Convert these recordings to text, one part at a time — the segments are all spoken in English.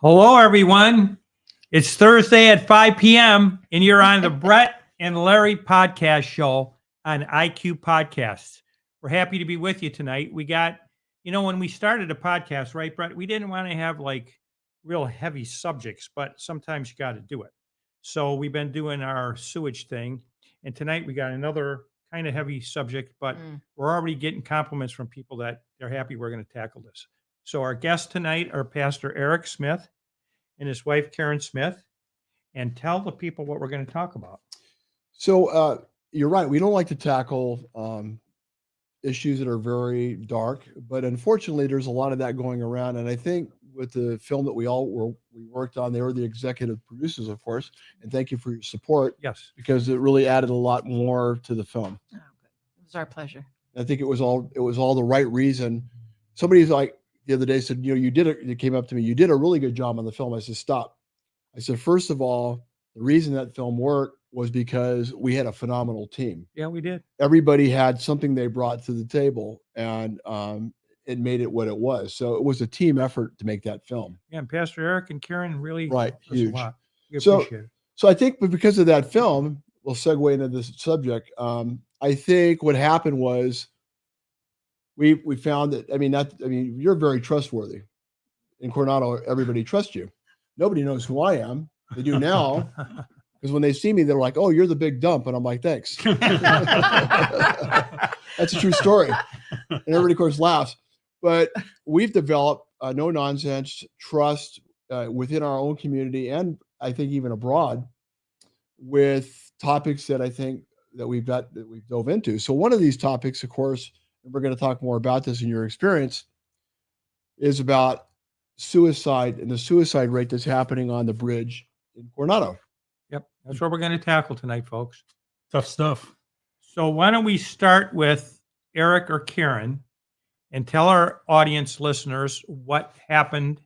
Hello, everyone. It's Thursday at 5 p.m., and you're on the Brett and Larry podcast show on IQ Podcasts. We're happy to be with you tonight. We got, when we started a podcast, right, Brett, we didn't want to have like real heavy subjects, but sometimes you got to do it. So we've been doing our sewage thing, and tonight we got another kind of heavy subject, but we're already getting compliments from people that they're happy we're going to tackle this. So our guests tonight are Pastor Eric Smith and his wife, Karen Smith, and tell the people what we're going to talk about. So you're right. We don't like to tackle issues that are very dark, but unfortunately, there's a lot of that going around. And I think with the film that we worked on, they were the executive producers, of course. And thank you for your support. Yes, because it really added a lot more to the film. Oh, good. It was our pleasure. I think it was all the right reason. Somebody's like the other day said, you did it. It came up to me. You did a really good job on the film. I said, stop. I said, first of all, the reason that film worked was because we had a phenomenal team. Yeah, we did. Everybody had something they brought to the table, and it made it what it was. So it was a team effort to make that film. Yeah, and Pastor Eric and Karen really huge. A lot. We appreciate it. So I think, but because of that film, we'll segue into this subject. I think what happened was we found that you're very trustworthy. In Coronado, everybody trusts you. Nobody knows who I am. They do now. Because when they see me, they're like, "Oh, you're the big dump," and I'm like, "Thanks." That's a true story, and everybody, of course, laughs. But we've developed no nonsense trust within our own community, and I think even abroad, with topics that I think that we've dove into. So one of these topics, of course, and we're going to talk more about this in your experience, is about suicide and the suicide rate that's happening on the bridge in Coronado. Yep, that's what we're going to tackle tonight, folks. Tough stuff. So why don't we start with Eric or Karen and tell our audience listeners what happened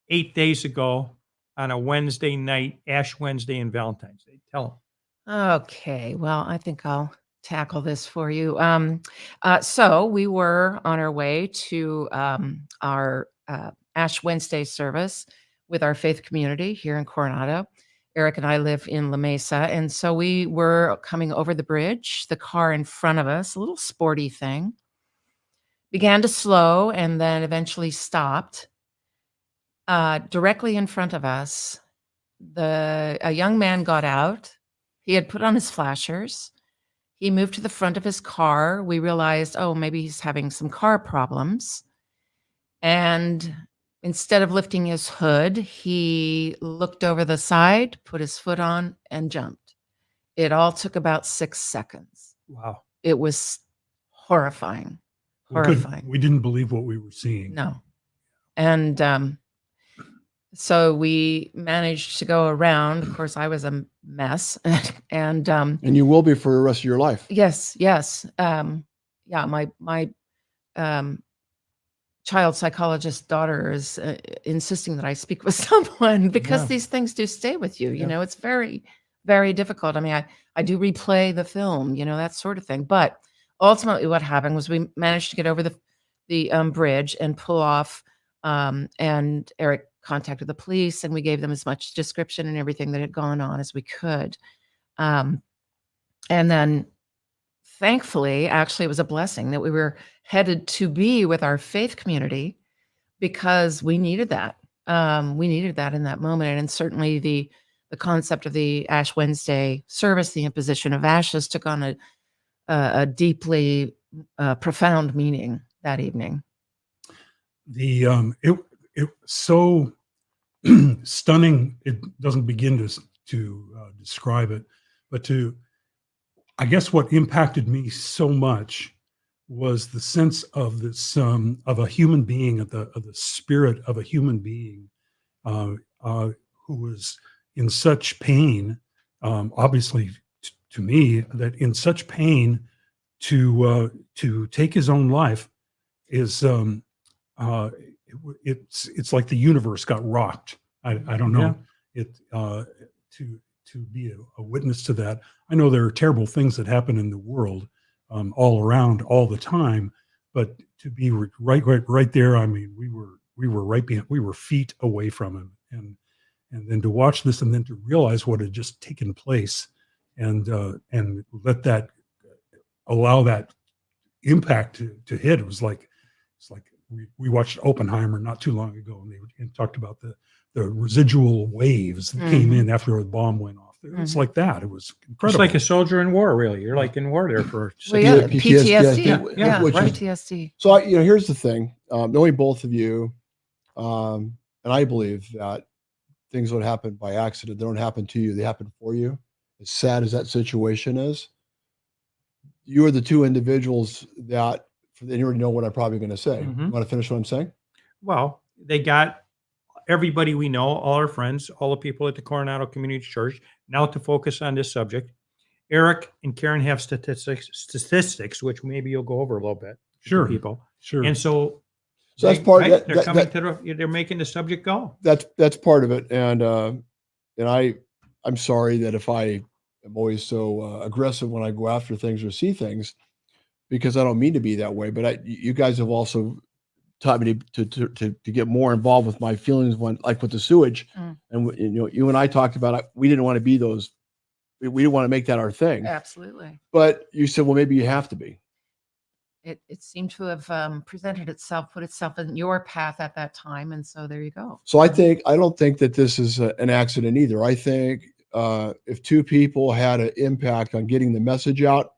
8 days ago on a Wednesday night, Ash Wednesday and Valentine's Day. Tell them. Okay. Well, I think I'll tackle this for you. So we were on our way to our Ash Wednesday service with our faith community here in Coronado. Eric and I live in La Mesa, and so we were coming over the bridge. The car in front of us, a little sporty thing, began to slow and then eventually stopped. Directly in front of us, a young man got out. He had put on his flashers. He moved to the front of his car. We realized, oh, maybe he's having some car problems. And instead of lifting his hood, he looked over the side, put his foot on, and jumped. It all took about 6 seconds. Wow. It was horrifying. Horrifying. We didn't believe what we were seeing. No. And so we managed to go around. Of course, I was a mess. And you will be for the rest of your life. Yes. Yeah, my child psychologist daughter is insisting that I speak with someone because these things do stay with you. You know, it's very, very difficult. I mean, I do replay the film, that sort of thing. But ultimately what happened was we managed to get over the bridge and pull off. And Eric contacted the police, and we gave them as much description and everything that had gone on as we could. And then thankfully, actually, it was a blessing that we were headed to be with our faith community because we needed that. We needed that in that moment. And certainly the concept of the Ash Wednesday service, the imposition of ashes, took on a deeply profound meaning that evening. It was so stunning. It doesn't begin to describe it, but I guess what impacted me so much was the sense of this of a human being, of the spirit of a human being who was in such pain. Obviously, to me, that in such pain to take his own life is it's like the universe got rocked. I don't know to be a witness to that. I know there are terrible things that happen in the world all around all the time, but to be right there, I mean, we were right behind, we were feet away from him, and then to watch this and then to realize what had just taken place, and let that allow that impact to hit. It was like, we watched Oppenheimer not too long ago, and they talked about the residual waves that came in after the bomb went off. It's like that. It was incredible. It's like a soldier in war, really. You're like in war there for Well, yeah, PTSD. PTSD. Which is- PTSD. So, here's the thing. Knowing both of you, and I believe that things don't happen by accident. They don't happen to you. They happen for you. As sad as that situation is, you are the two individuals that, and you already know what I'm probably going to say. Mhm. You want to finish what I'm saying? Well, they got everybody we know, all our friends, all the people at the Coronado Community Church, now to focus on this subject. Eric and Karen have statistics, which maybe you'll go over a little bit. with the Sure. people. Sure. And so that's part right, that- they're that- coming that- to they're making the subject go. That's part of it. And I'm sorry that if I am always so aggressive when I go after things or see things, because I don't mean to be that way. But you guys have also taught me to get more involved with my feelings when, like with the sewage. And you and I talked about it. We didn't want to be those. We didn't want to make that our thing. Absolutely. But you said, well, maybe you have to be. It seemed to have presented itself, put itself in your path at that time. And so there you go. So I don't think that this is an accident either. I think if two people had an impact on getting the message out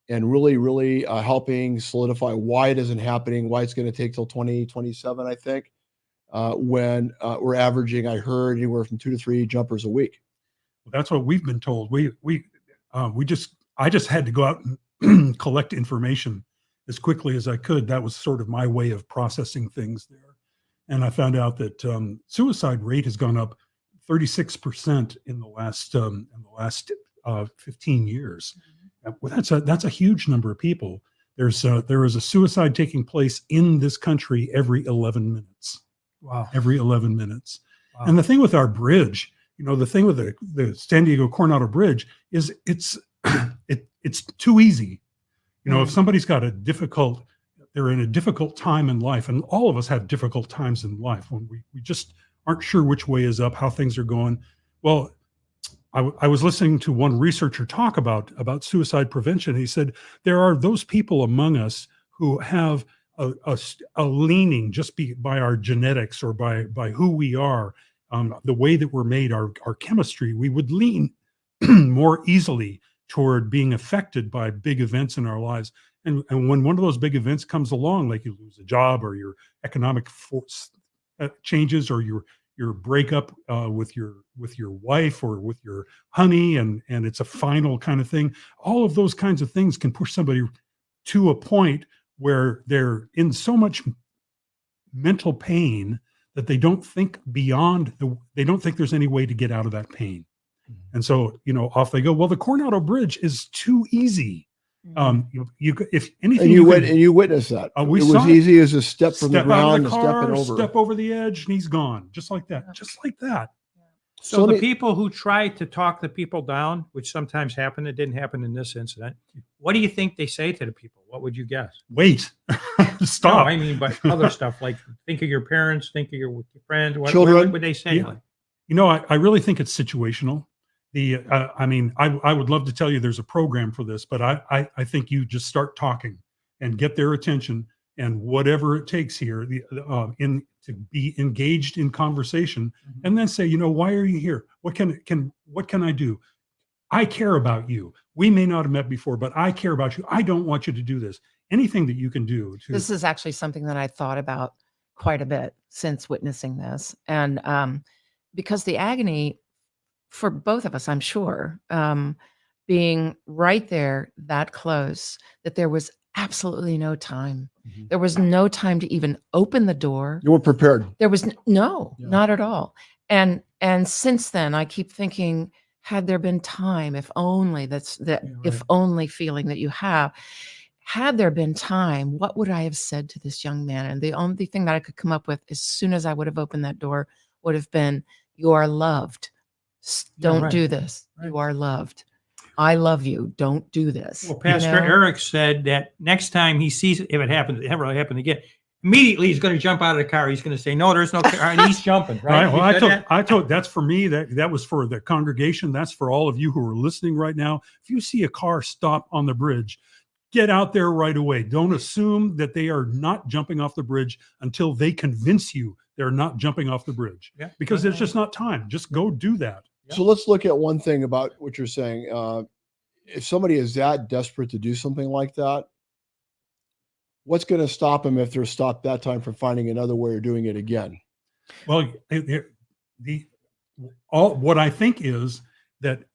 and really, really helping solidify why it isn't happening, why it's going to take till 2027, I think, when we're averaging, I heard, anywhere from 2 to 3 jumpers a week. That's what we've been told. I just had to go out and collect information as quickly as I could. That was sort of my way of processing things there. And I found out that suicide rate has gone up 36% in the last 15 years. Well, that's a huge number of people. There is a suicide taking place in this country every 11 minutes. Wow. Every 11 minutes. Wow. And the thing with our bridge, the thing with the San Diego Coronado Bridge is it's too easy. If somebody's got they're in a difficult time in life, and all of us have difficult times in life when we just aren't sure which way is up, how things are going. Well, I was listening to one researcher talk about suicide prevention. He said there are those people among us who have a leaning just by our genetics or by who we are, the way that we're made, our chemistry. We would lean more easily toward being affected by big events in our lives. And when one of those big events comes along, like you lose a job or your economic force changes, or your breakup with your wife or with your honey, and it's a final kind of thing, all of those kinds of things can push somebody to a point where they're in so much mental pain that they don't think they don't think there's any way to get out of that pain. And so, off they go. Well, the Coronado Bridge is too easy. If anything, And you witnessed that. It was easy as a step from the ground and stepping over. Step over the edge, and he's gone, just like that. Just like that. So the people who try to talk the people down, which sometimes happen, it didn't happen in this incident. What do you think they say to the people? What would you guess? Wait, stop. No, I mean, but other stuff like think of your parents, think of your friends. Children. What would they say? Yeah. I really think it's situational. I would love to tell you there's a program for this, but I think you just start talking and get their attention, and whatever it takes here, to be engaged in conversation, and then say, why are you here? What can I do? I care about you. We may not have met before, but I care about you. I don't want you to do this. Anything that you can do. This is actually something that I thought about quite a bit since witnessing this, and because the agony for both of us, I'm sure, being right there, that close, that there was absolutely no time. There was no time to even open the door. You weren't prepared. There was not at all. And since then, I keep thinking, had there been time, if only if only feeling that you have, had there been time, what would I have said to this young man? And the only thing that I could come up with as soon as I would have opened that door would have been, you are loved. Don't do this. Right. You are loved. I love you. Don't do this. Well, Pastor Eric said that next time he sees it, if it happens, it ever happened again, immediately he's going to jump out of the car. He's going to say, "No, there's no car," and he's jumping. Right? Right. Well, You said that? I told that's for me. That was for the congregation. That's for all of you who are listening right now. If you see a car stop on the bridge, get out there right away. Don't assume that they are not jumping off the bridge until they convince you they're not jumping off the bridge. Yeah. Because there's just not time. Just go do that. So let's look at one thing about what you're saying. If somebody is that desperate to do something like that, what's going to stop them if they're stopped that time from finding another way of doing it again? Well, what I think is that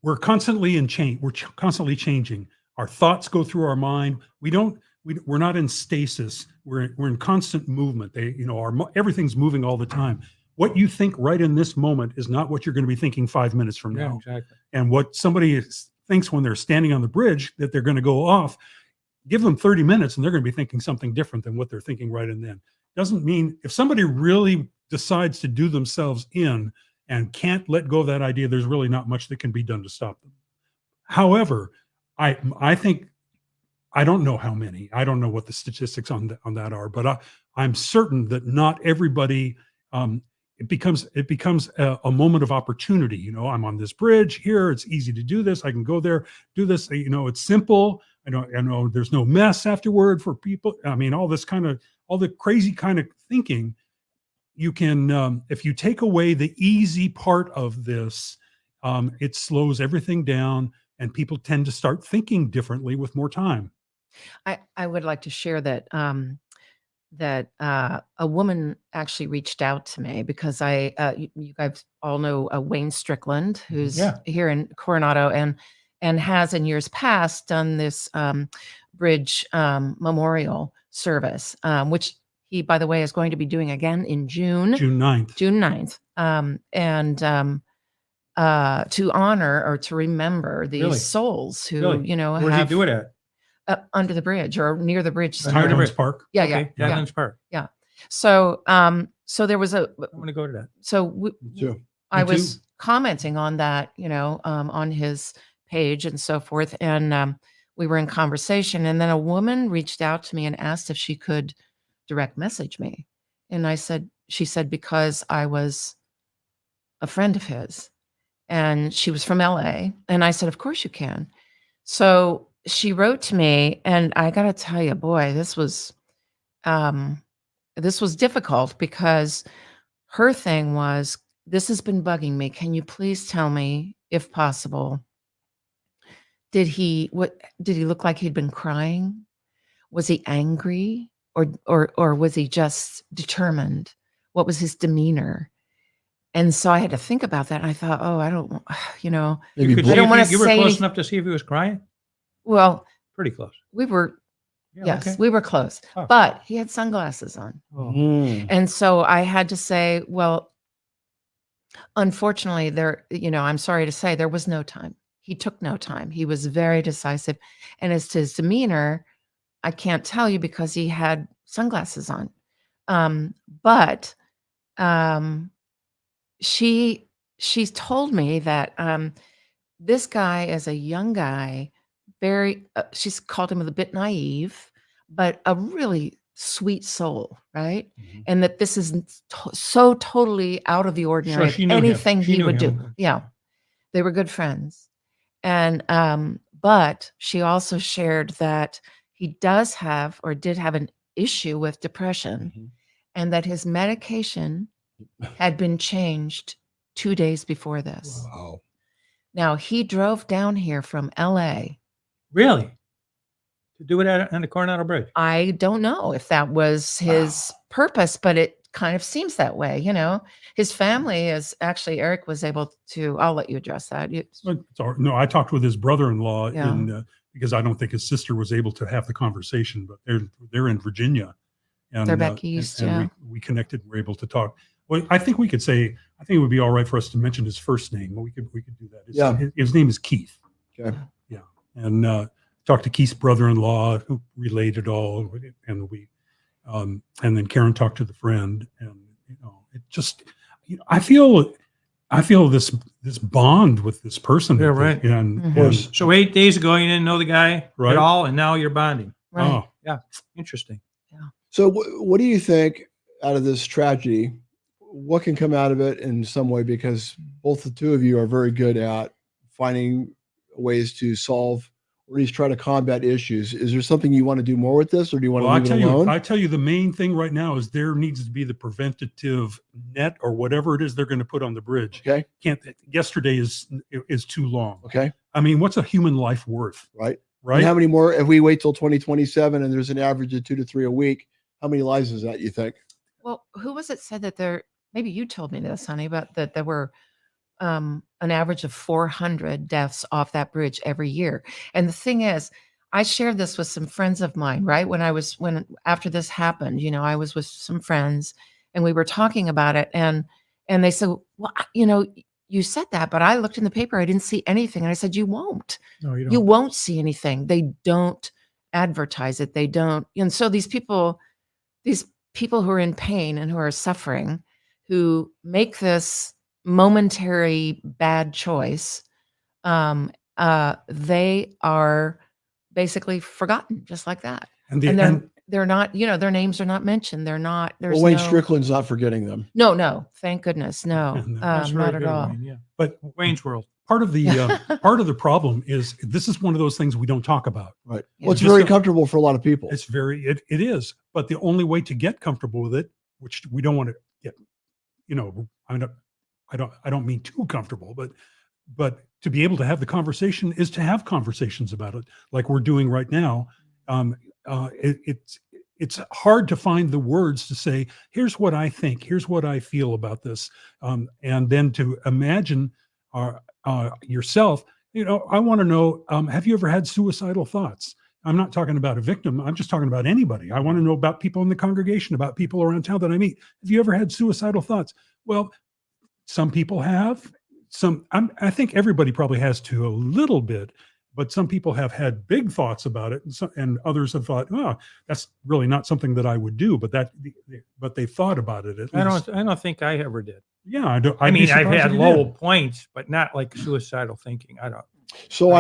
we're constantly in change. We're constantly changing. Our thoughts go through our mind. We're not in stasis. We're in constant movement. Everything's moving all the time. What you think right in this moment is not what you're going to be thinking 5 minutes from now. Exactly. And what somebody thinks when they're standing on the bridge that they're going to go off, give them 30 minutes and they're going to be thinking something different than what they're thinking right and then. Doesn't mean if somebody really decides to do themselves in and can't let go of that idea, there's really not much that can be done to stop them. However, I think, I don't know how many, I don't know what the statistics on that are, but I'm certain that not everybody, it becomes a moment of opportunity. I'm on this bridge here. It's easy to do this. I can go there, do this. It's simple. I know there's no mess afterward for people. I mean, all the crazy kind of thinking. You can, if you take away the easy part of this, it slows everything down, and people tend to start thinking differently with more time. I would like to share that a woman actually reached out to me because you guys all know Wayne Strickland, who's here in Coronado and has in years past done this bridge memorial service, which he, by the way, is going to be doing again in June 9th. June 9th. To honor or to remember these Really? souls who, Where's he do it at? under the bridge or near the bridge. Under the somewhere. bridge. Park. Yeah, Okay, yeah, Devon's Park. yeah. So, so there was I'm going to go to that. I Me was too. commenting on that, on his page and so forth. And we were in conversation. And then a woman reached out to me and asked if she could direct message me. And she said, because I was a friend of his. And she was from LA. And I said, of course you can. So she wrote to me, and I got to tell you, boy, this was difficult because her thing was, this has been bugging me. Can you please tell me, if possible, did he look like he'd been crying? Was he angry, or was he just determined? What was his demeanor? And so I had to think about that. And I thought, I don't, Maybe I don't want to You were say close anything. enough to see if he was crying? Well, Pretty close. we were, Yeah, yes, okay. we were close, Oh. but he had sunglasses on. Oh. And so I had to say, well, unfortunately, I'm sorry to say, there was no time. He took no time. He was very decisive. And as to his demeanor, I can't tell you because he had sunglasses on. But she's told me that this guy is a young guy, very, she's called him a bit naive, but a really sweet soul, right? Mhm. And that this is so totally out of the ordinary. she knew him. Anything She he knew would do. him. Yeah. They were good friends. And but she also shared that he does have or did have an issue with depression, Mhm. and that his medication had been changed 2 days before this. Wow. Now, he drove down here from LA. Really? To do it on the Coronado Bridge? I don't know if that was his purpose, but it kind of seems that way. His family is actually, Eric was able to, I'll let you address that. No, I talked with his brother-in-law Yeah. because I don't think his sister was able to have the conversation, but they're in Virginia. And, They're back east, and yeah. we connected. We're able to talk. Well, I think it would be all right for us to mention his first name. We could do that. His name is Keith. Okay. Yeah. And talked to Keith's brother-in-law who relayed it all. And and then Karen talked to the friend, and, it just, I feel this bond with this person. Yeah, right. And, Mhm. and So 8 days ago, you didn't know the guy Right. at all, and now you're bonding. Right. oh, Interesting. So what do you think out of this tragedy? What can come out of it in some way? Because both the two of you are very good at finding ways to solve or at least try to combat issues. Is there something you want to do more with this, or do you want Well, to leave it alone? I tell you, the main thing right now is there needs to be the preventative net or whatever it is they're going to put on the bridge. Okay. Yesterday is too long. Okay. I mean, what's a human life worth? Right. Right. And how many more, if we wait till 2027 and there's an average of 2 to 3 a week, how many lives is that, you think? Well, who was it said that there, maybe you told me this, honey, about that there were an average of 400 deaths off that bridge every year. And the thing is, I shared this with some friends of mine, right? When after this happened, I was with some friends and we were talking about it, and they said, well, you said that, but I looked in the paper, I didn't see anything. And I said, you won't. No, you don't. You won't see anything. They don't advertise it. They don't. And so these people who are in pain and who are suffering, who make this momentary bad choice, they are basically forgotten just like that. And they're not, their names are not mentioned. They're not, there's Well, Wayne no, Strickland's not forgetting them. no, thank goodness. No, No, That's very not at good, all. Wayne, yeah. But Wayne's World. part of the problem is this is one of those things we don't talk about. Right. Yeah. Well, it's Just very a- comfortable for a lot of people. It is, but the only way to get comfortable with it, which we don't want to get, I don't mean too comfortable, but to be able to have the conversation is to have conversations about it, like we're doing right now. It's hard to find the words to say, here's what I think, here's what I feel about this, and then to imagine yourself. I want to know, have you ever had suicidal thoughts? I'm not talking about a victim. I'm just talking about anybody. I want to know about people in the congregation, about people around town that I meet. Have you ever had suicidal thoughts? Well, some people have. I think everybody probably has to a little bit, but some people have had big thoughts about it, and others have thought, oh, that's really not something that I would do. But they thought about it at least. I don't think I ever did. Yeah, I don't. I mean, I've had low low. points, but not like suicidal thinking. I don't. So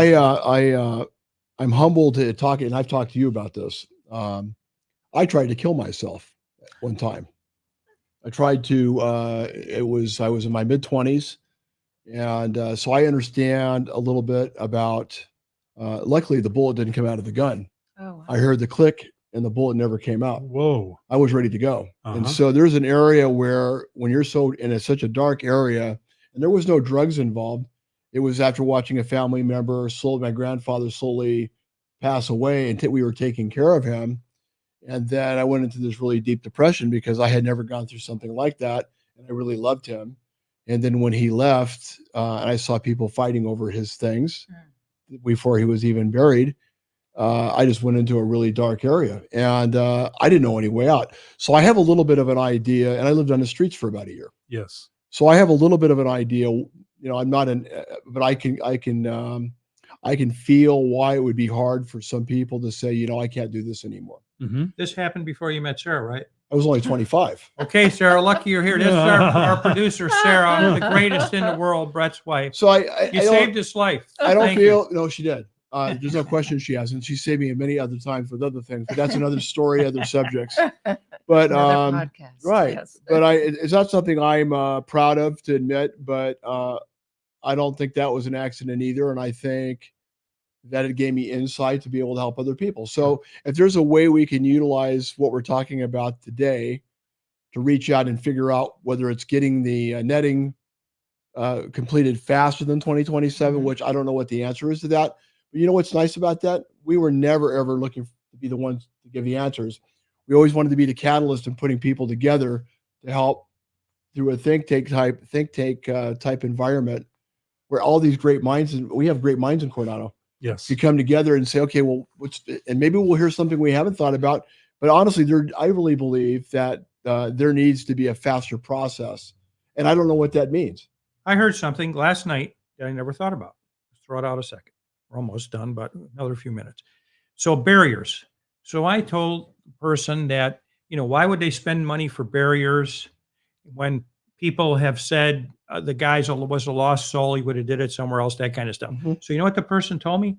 I'm humbled to talk, and I've talked to you about this. I tried to kill myself at one time. I tried to. I was in my mid-20s, and so I understand a little bit about. Luckily, the bullet didn't come out of the gun. Oh, wow. I heard the click, and the bullet never came out. Whoa. I was ready to go. And Uh-huh. so there's an area where when you're so in such a dark area, and there was no drugs involved. It was after watching a family member, my grandfather slowly pass away, and we were taking care of him. And then I went into this really deep depression because I had never gone through something like that. And I really loved him. And then when he left, and I saw people fighting over his things before he was even buried, I just went into a really dark area, and I didn't know any way out. So I have a little bit of an idea, and I lived on the streets for about a year. Yes. So I have a little bit of an idea. I'm not but I can feel why it would be hard for some people to say, I can't do this anymore. Mm-hmm. This happened before you met Sarah, right? I was only 25. Okay, Sarah, lucky you're here. This is our producer, Sarah, the greatest in the world, Brett's wife. So You saved his life. I don't Thank feel, no, she did. There's no question she has, and she saved me many other times with other things, but that's another story, other subjects. But Another podcast. right. Yes. But it's not something I'm proud of to admit, but I don't think that was an accident either. And I think that it gave me insight to be able to help other people. So if there's a way we can utilize what we're talking about today to reach out and figure out whether it's getting the netting completed faster than 2027, which I don't know what the answer is to that. But you know what's nice about that? We were never, ever looking to be the ones to give the answers. We always wanted to be the catalyst in putting people together to help through a think tank type environment where all these great minds, and we have great minds in Coronado, Yes. to come together and say, okay, well, and maybe we'll hear something we haven't thought about. But honestly, I really believe that there needs to be a faster process. And I don't know what that means. I heard something last night that I never thought about. Let's throw it out a second. We're almost done, but another few minutes. So barriers. So I told the person that, why would they spend money for barriers when people have said the guy was a lost soul, he would have did it somewhere else, that kind of stuff. Mm-hmm. So you know what the person told me?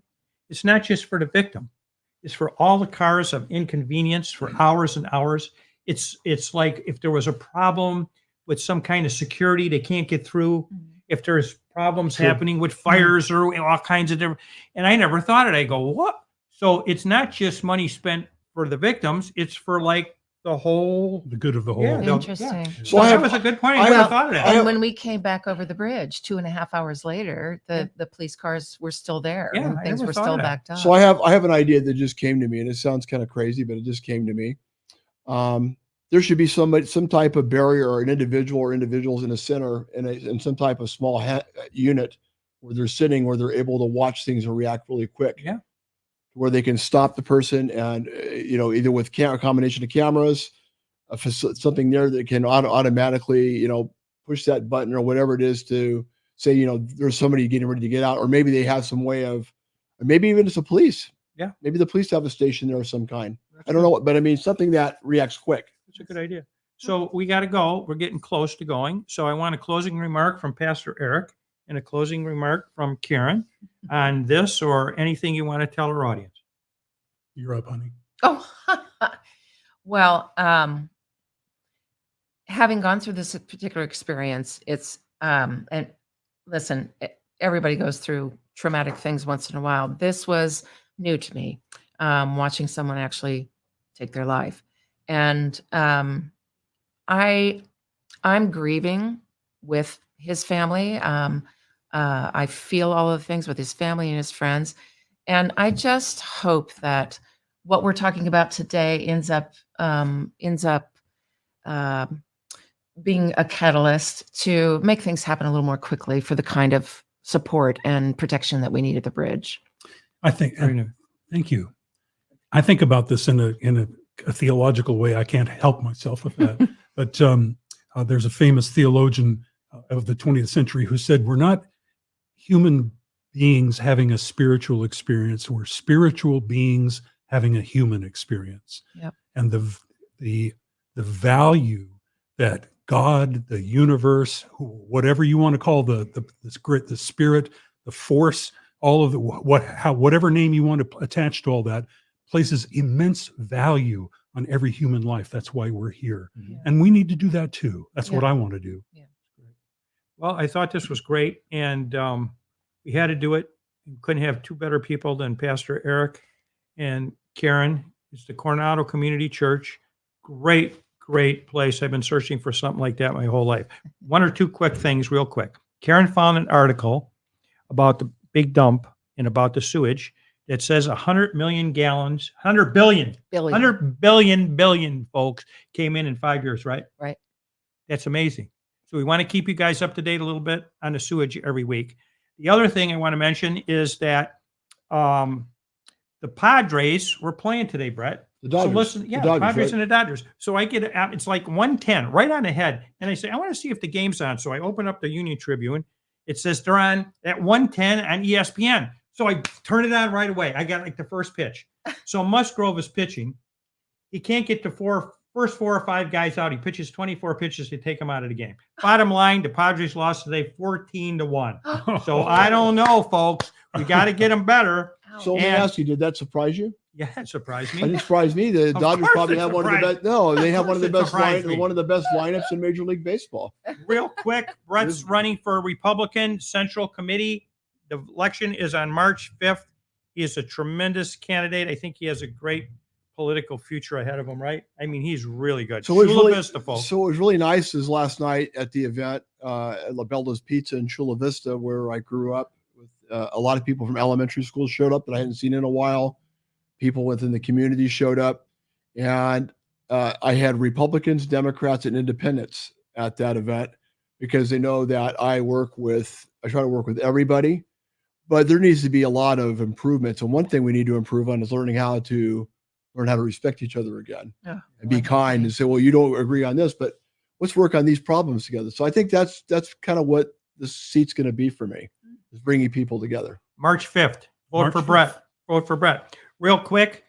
It's not just for the victim. is for all the cars of inconvenience for hours and hours. It's like if there was a problem with some kind of security, they can't get through. If there's problems Sure. happening with fires or all kinds of different, and I never thought it. I go, what? So it's not just money spent for the victims; it's for like the whole. The good of the whole. Yeah, no, Interesting. So I that have- was a good point. I I never have- thought of that. I have- And when we came back over the bridge 2.5 hours later, the police cars were still there Yeah, and I things never were thought still of that. backed up. So I have an idea that just came to me, and it sounds kind of crazy, but it just came to me. There should be some type of barrier or an individual or individuals in a center in some type of small unit where they're sitting, where they're able to watch things and react really quick. Yeah. Where they can stop the person and either with a combination of cameras, something there that can automatically push that button or whatever it is to say there's somebody getting ready to get out, or maybe they have some way of, or maybe even it's the police. Yeah. Maybe the police have a station there of some kind. I don't know what, but I mean something that reacts quick. That's a good idea. So we got to go. We're getting close to going. So I want a closing remark from Pastor Eric and a closing remark from Karen on this or anything you want to tell our audience. You're up, honey. Oh, well, having gone through this particular experience, it's, and listen, everybody goes through traumatic things once in a while. This was new to me, watching someone actually take their life. And I'm grieving with his family. I feel all of the things with his family and his friends. And I just hope that what we're talking about today ends up being a catalyst to make things happen a little more quickly for the kind of support and protection that we need at the bridge. I think. Very nice. Thank you. I think about this in a theological way. I can't help myself with that. But there's a famous theologian of the 20th century who said, "We're not human beings having a spiritual experience. We're spiritual beings having a human experience." Yep. And the value that God, the universe, whatever you want to call the spirit, the force, all of whatever name you want to attach to all that, places immense value on every human life. That's why we're here. Mhm. And we need to do that too. That's Yeah. what I want to do. Well, I thought this was great, and we had to do it. We couldn't have two better people than Pastor Eric and Karen. It's the Coronado Community Church. Great, great place. I've been searching for something like that my whole life. One or two quick things real quick. Karen found an article about the big dump and about the sewage that says 100 million gallons, 100 billion, Billy. 100 billion folks came in 5 years, right? Right. That's amazing. So we want to keep you guys up to date a little bit on the sewage every week. The other thing I want to mention is that the Padres were playing today, Brett. The Dodgers. So listen, yeah, The Dodgers, Padres right? and the Dodgers. So I get it's like 110 right on the head. And I say, I want to see if the game's on. So I open up the Union Tribune. It says they're on at 110 on ESPN. So I turn it on right away. I got like the first pitch. So Musgrove is pitching. He can't get the first 4 or 5 guys out. He pitches 24 pitches to take him out of the game. Bottom line, the Padres lost today 14-1. So I don't know, folks. We got to get them better. So let me And- ask you, did that surprise you? Yeah, it surprised It me. didn't surprise me. The Of Dodgers course probably it have one of the surprised best. No, they have Of one of the course it best surprised me. one of the best lineups in Major League Baseball. Real quick, Brett's running for Republican Central Committee. The election is on March 5th. He is a tremendous candidate. I think he has a great political future ahead of him, right? I mean, he's really good. So it was Chula really, Vista, folks. so it was really nice is last night at the event at La Belda's Pizza in Chula Vista, where I grew up. With a lot of people from elementary schools showed up that I hadn't seen in a while. People within the community showed up, and I had Republicans, Democrats, and Independents at that event because they know that I try to work with everybody, but there needs to be a lot of improvements. And one thing we need to improve on is learn how to respect each other again and be kind and say, well, you don't agree on this, but let's work on these problems together. So I think that's kind of what this seat's going to be for me, is bringing people together. March 5th. Vote March for 5th. Brett. Vote for Brett. Real quick,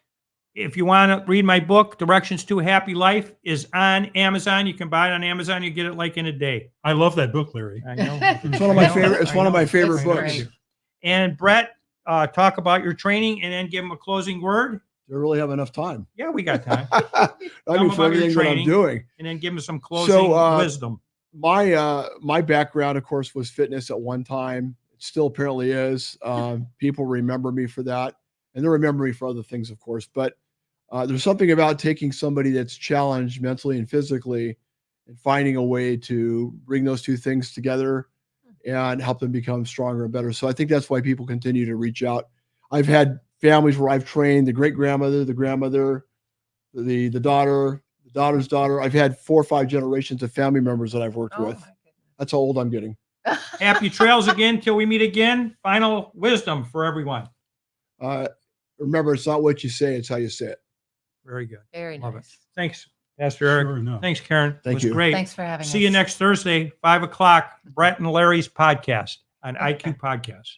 if you want to read my book, Directions to a Happy Life, is on Amazon. You can buy it on Amazon. You get it like in a day. I love that book, Larry. I know. It's one of my I know. favorite. It's I one of know. my favorite That's books. great. And Brett, talk about your training and then give him a closing word. Do I really have enough time? Yeah, we got time. I mean, for about your everything that I'm training. doing. And then give them some closing wisdom. My background, of course, was fitness at one time. It still apparently is. People remember me for that, and they remember me for other things, of course. But there's something about taking somebody that's challenged mentally and physically and finding a way to bring those two things together and help them become stronger and better. So I think that's why people continue to reach out. I've had families where I've trained the great grandmother, the grandmother, the daughter, the daughter's daughter. I've had 4 or 5 generations of family members that I've worked Oh, with. my goodness. That's how old I'm getting. Happy trails again till we meet again. Final wisdom for everyone. Remember, it's not what you say, it's how you say it. Very good. Very Love nice. it. Thanks, Pastor Eric. Sure enough. Thanks, Karen. Thank it was you. great. Thanks for having us. See you next Thursday, 5 o'clock, Brett and Larry's podcast on IQ Podcast.